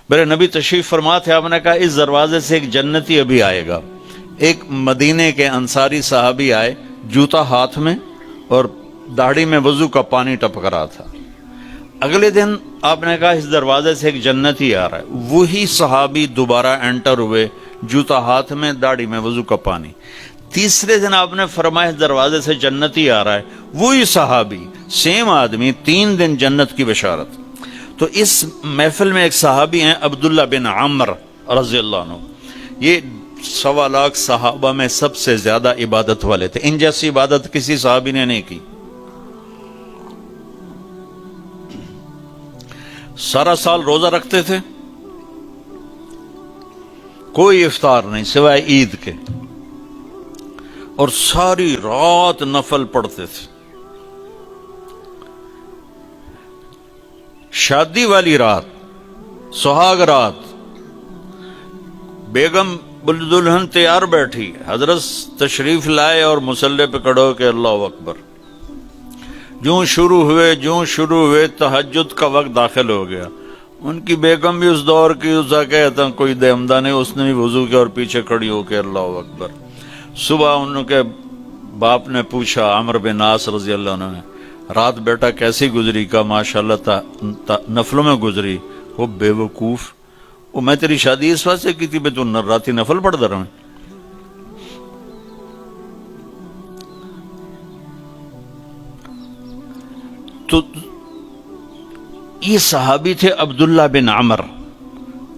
میرے نبی تشریف فرما تھے، آپ نے کہا اس دروازے سے ایک جنتی ابھی آئے گا۔ ایک مدینے کے انصاری صحابی آئے، جوتا ہاتھ میں اور داڑھی میں وضو کا پانی ٹپک رہا تھا۔ اگلے دن آپ نے کہا اس دروازے سے ایک جنتی آ رہا ہے، وہی صحابی دوبارہ انٹر ہوئے، جوتا ہاتھ میں، داڑھی میں وضو کا پانی۔ تیسرے دن آپ نے فرمایا اس دروازے سے جنتی آ رہا ہے، وہی صحابی، سیم آدمی، 3 دن جنت کی بشارت۔ تو اس محفل میں ایک صحابی ہیں عبداللہ بن عمر رضی اللہ عنہ، یہ 1.25 لاکھ صحابہ میں سب سے زیادہ عبادت والے تھے، ان جیسی عبادت کسی صحابی نے نہیں کی۔ سارا سال روزہ رکھتے تھے، کوئی افطار نہیں سوائے عید کے، اور ساری رات نفل پڑھتے تھے۔ شادی والی رات، سہاگ رات، بیگم دلہن تیار بیٹھی، حضرت تشریف لائے اور مصلی پہ کھڑے ہو کے اللہ اکبر۔ جوں شروع ہوئے تہجد کا وقت داخل ہو گیا۔ ان کی بیگم بھی اس دور کی، اسا کہتا کوئی دہمدہ نہیں، اس نے بھی وضو کیا اور پیچھے کھڑی ہو کے اللہ اکبر۔ صبح ان کے باپ نے پوچھا، عمر بن عاص رضی اللہ عنہ نے، رات بیٹا کیسی گزری؟ کا ماشاءاللہ نفلوں میں گزری۔ وہ بے وقوف، وہ میں تیری شادی اس واسطے کی تھی بے تو راتی نفل پڑھتا رہا۔ تو یہ صحابی تھے عبداللہ بن عمر،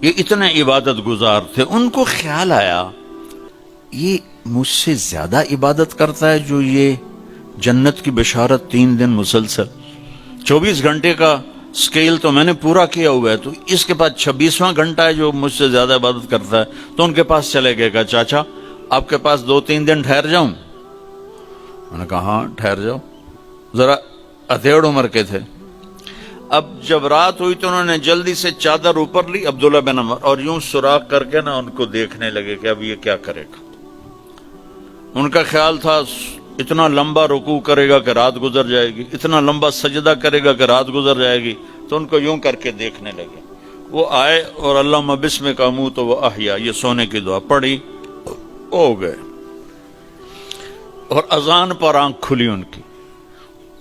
یہ اتنے عبادت گزار تھے۔ ان کو خیال آیا یہ مجھ سے زیادہ عبادت کرتا ہے جو یہ جنت کی بشارت 3 دن مسلسل، 24 گھنٹے کا سکیل تو میں نے پورا کیا ہوا ہے، تو اس کے پاس 26واں گھنٹہ ہے جو مجھ سے زیادہ عبادت کرتا ہے۔ تو ان کے پاس چلے گئے، کہا چاچا آپ کے پاس 2-3 دن ٹھہر جاؤں؟ میں نے کہا ہاں ٹھہر جاؤ۔ ذرا ادھیڑ عمر کے تھے۔ اب جب رات ہوئی تو انہوں نے جلدی سے چادر اوپر لی عبداللہ بن عمر، اور یوں سوراخ کر کے نا ان کو دیکھنے لگے کہ اب یہ کیا کرے گا۔ ان کا خیال تھا اتنا لمبا رکوع کرے گا کہ رات گزر جائے گی، اتنا لمبا سجدہ کرے گا کہ رات گزر جائے گی، تو ان کو یوں کر کے دیکھنے لگے۔ وہ آئے اور اللہم بسمک اموت و احیا، یہ سونے کی دعا پڑھی، ہو گئے۔ اور اذان پر آنکھ کھلی ان کی،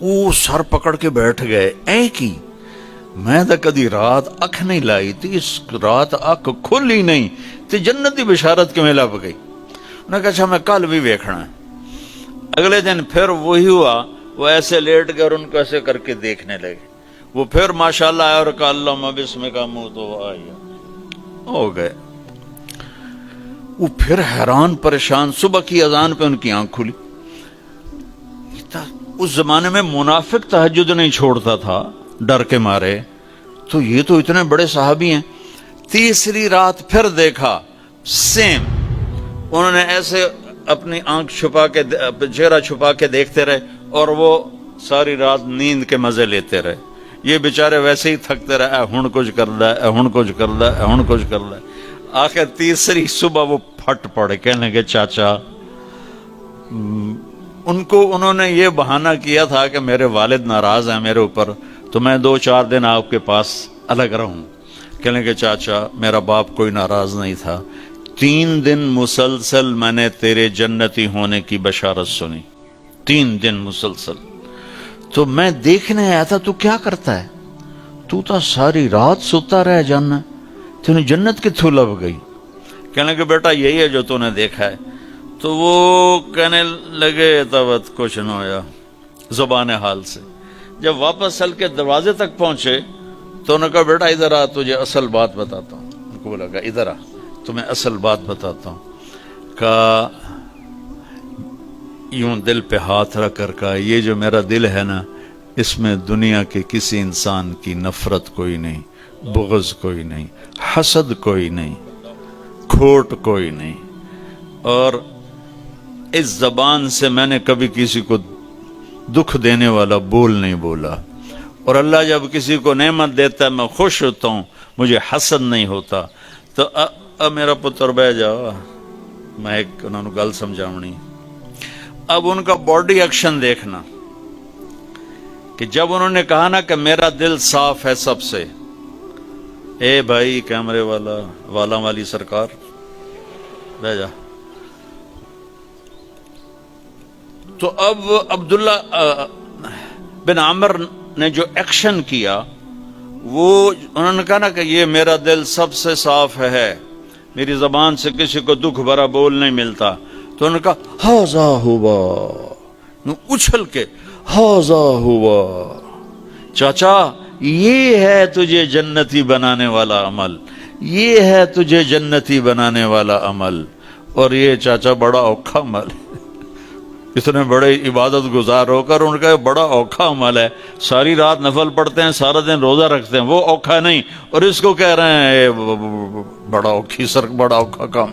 وہ سر پکڑ کے بیٹھ گئے، اے کی میں تو کدی رات اکھ نہیں لائی تھی، اس رات اکھ کھلی نہیں تے جنتی بشارت کے میں لب گئی۔ انہوں نے کہا اچھا میں کل بھی ویکھنا ہے۔ اگلے دن پھر وہی ہوا، وہ ایسے لیٹ گئے اور ان کو ایسے کر کے دیکھنے لگے۔ وہ پھر ماشاءاللہ آیا اور کہا اللہم بسمک اموت و احیا، ہو گئے۔ وہ پھر حیران پریشان، صبح کی اذان پہ ان کی آنکھ کھلی۔ اس زمانے میں منافق تہجد نہیں چھوڑتا تھا ڈر کے مارے، تو یہ تو اتنے بڑے صحابی ہیں۔ تیسری رات پھر دیکھا سیم، انہوں نے ایسے اپنی آنکھ چھپا کے، چہرہ چھپا کے دیکھتے رہے، اور وہ ساری رات نیند کے مزے لیتے رہے۔ یہ بیچارے ویسے ہی تھکتے رہے، اے ہن کچھ کر دا، اے ہن کچھ کر دا، اے ہن کچھ کر دا۔ آخر تیسری صبح وہ پھٹ پڑے، کہنے لگے چاچا، ان کو انہوں نے یہ بہانہ کیا تھا کہ میرے والد ناراض ہیں میرے اوپر، تو میں 2-4 دن آپ کے پاس الگ رہوں۔ کہنے لگے چاچا میرا باپ کوئی ناراض نہیں تھا، 3 دن مسلسل میں نے تیرے جنتی ہونے کی بشارت سنی، 3 دن مسلسل۔ تو میں دیکھنے آیا تھا تو کیا کرتا ہے، تو ساری رات سوتا رہ جانا، تینے جنت کتھوں لب گئی؟ کہنے لگے بیٹا یہی ہے جو تو نے دیکھا ہے۔ تو وہ کہنے لگے تب کچھ نہ ہویا زبان حال سے۔ جب واپس چل کے دروازے تک پہنچے تو انہوں نے کہا بیٹا ادھر آ، تجھے اصل بات بتاتا ہوں۔ ان کو بولا کہ ادھر آ تمہیں اصل بات بتاتا ہوں۔ کہا یوں دل پہ ہاتھ رکھ کر کہا یہ جو میرا دل ہے نا، اس میں دنیا کے کسی انسان کی نفرت کوئی نہیں، بغض کوئی نہیں، حسد کوئی نہیں، کھوٹ کوئی نہیں، اور اس زبان سے میں نے کبھی کسی کو دکھ دینے والا بول نہیں بولا، اور اللہ جب کسی کو نعمت دیتا ہے میں خوش ہوتا ہوں، مجھے حسد نہیں ہوتا۔ تو اب میرا پتر بہ جاؤ، میں ایک انہوں نے گل سمجھاونی۔ اب ان کا باڈی ایکشن دیکھنا کہ جب انہوں نے کہا نا کہ میرا دل صاف ہے سب سے، اے بھائی کیمرے والا والی سرکار بہ جا. تو اب عبداللہ بن عمر نے جو ایکشن کیا وہ انہوں نے کہا نا کہ یہ میرا دل سب سے صاف ہے، میری زبان سے کسی کو دکھ بھرا بول نہیں ملتا. تو انہوں نے کہا ہاذا ہوا، اچھل کے ہاذا ہوا، چاچا یہ ہے تجھے جنتی بنانے والا عمل، یہ ہے تجھے جنتی بنانے والا عمل. اور یہ چاچا بڑا اوکھا عمل ہے، اتنے بڑے عبادت گزار ہو کر ان کا بڑا اوکھا عمل ہے، ساری رات نفل پڑھتے ہیں، سارا دن روزہ رکھتے ہیں، وہ اوکھا نہیں، اور اس کو کہہ رہے ہیں بڑا اوکھا کام.